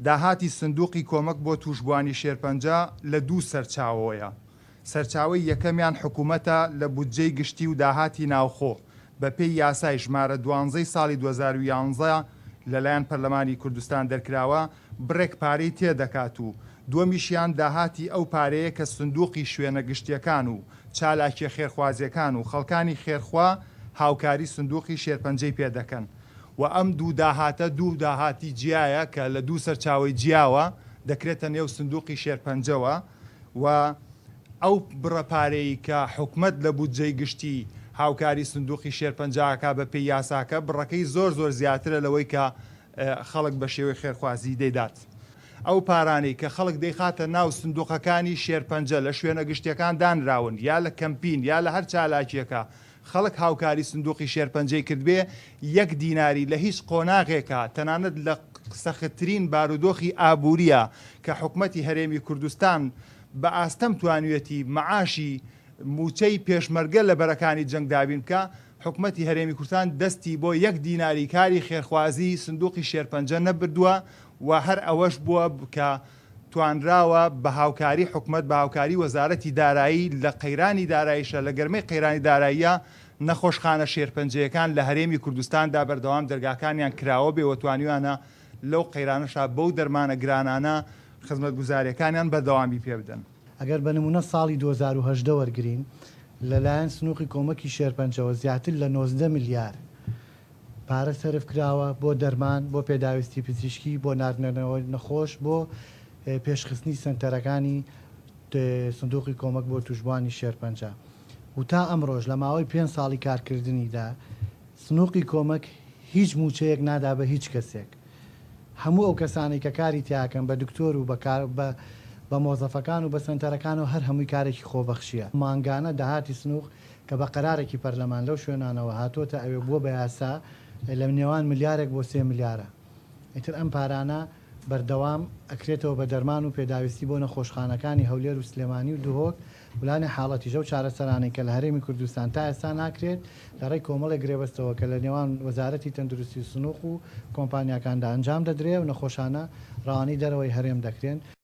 داهاتی سندوقی کۆمەک بۆ تووشبووانی شێرپەنجە لە دوو سەرچاوەیە. سەرچاوەی یەکەمیان حکوومەتە لە بودجەی گشتی و داهاتی ناوخۆ بە پێی یاسای ژمارە 12 ساڵی 2011 لەلایەن پەرلەمانی کوردستان دەرکراوە بڕێک پارەی تێدەکات و دووەمیشیان داهاتی ئەو پارەیە کە سندوقی شوێنە گشتیەکان و چالاکیە خێرخوازیەکان و خەڵکانی خێرخوا هاوکاری سندوقی شێرپەنجەی پێدەکەن و ئەم دوو داهاتە دوو داهاتی جیایە کە لە دوو سەرچاوی جیاوە دەکرێتە نێو سندوقی شێرپەنجەوە و ئەو بڕەپارەی کە حکومەت لە بودجەی گشتی هاوکاری سندوقی شێرپەنجەکە بە پێی یاساکە بڕەکەی زۆر زیاترە لەوەی کە خەڵک بە شێوەی خێرخوازی دەیدات. ئەو پارانەی کە خەڵک دەیخاتە ناو سندوقەکانی شێرپەنجە لە شوێنە گشتیەکان دانراون یا لە کەمپین یا لە هەر چالاکیەکە خەڵک هاوکاری سندوقی شێرپەنجەی کردبێ 1 دیناری لە هیچ قۆناغێکە تەنانەت لە سەختترین بارودۆخی ئابووریە کە حکومەتی هەرێمی کوردستان بە ئاستەم توانوێتی مەعاشی موچەی پێشمەرگە لە بەرەکانی جەنگدابین بکە حکومەتی هەرێمی کوردستان دەستی بۆ 1 دیناری کاری خێرخوازی سندوقی شێرپەنجە نەبردووە و هەر ئەوەش بووە کە توانراوە بە هاوکاری حکومەت بە هاوکاری وەزارەتی دارایی لە قەیرانی داراییشە لە گەرمەی قەیرانی داراییە نەخۆشخانە شێرپەنجەیەکان لە هەرێمی کوردستاندا بەردەوام دەرگاکانیان کراوە بێ توانیوانە لەو قەیرانەشا بەو دەرمانە گرانانە خزمەتگوزاریەکانیان بەردەوامی پێ بدەن. ئەگەر بە نمونە ساڵی 2010 وەرگرین لەلایەن سنووقی کۆمەکی شێرپەنجەوە زیاتر لە 19 میلیار پارە سەرف کراوە بۆ دەرمان بۆ پێداویستی پزیشکی بۆ ناردنەوەی نەخۆش بۆ پێشخستنی سنتەرەکانی سندوقی کۆمەک بۆ تووشبووانی شێرپەنجە و تا ئەمڕۆژ لە ماوەی 5 ساڵی کارکردنیدا سنووقی کۆمەک هیچ موچەیەک نادا بە هیچ کەسێک. هەموو ئەو کەسانی کە کاری تیاکەن بە دکتۆر و بە مۆزەفەکان و بە سنتەرەکان و هەر هەمووی کارێکی خۆبەخشیە. مانگانە داهاتی سنووق کە بە قەرارێکی پەرلەمان لەو شوێنانەوە هاتۆتە ئەوێ بووە بە یاسا لە نێوان ملیارێک بۆ 3 میلیارە. ئیتر ئەم پارانە بەردەوام ئەکرێتەوە بە دەرمان و پێداویستی بۆ نەخۆشخانەکانی هەولێر و سلێمانی و دوهۆک ولانە حاڵەتیژە و چارەسەرانەی کە لە هەرێمی کوردستان تا ئێستا ناکرێت لە ڕێی کۆمەڵێک گرێبەستەوە کە لە نێوان وەزارەتی تەندروستی و سنووق و کۆمپانیاکاندا ئەنجام دەدرێت و نەخۆشانە ڕەوانەی دەرەوەی هەرێم دەکرێن.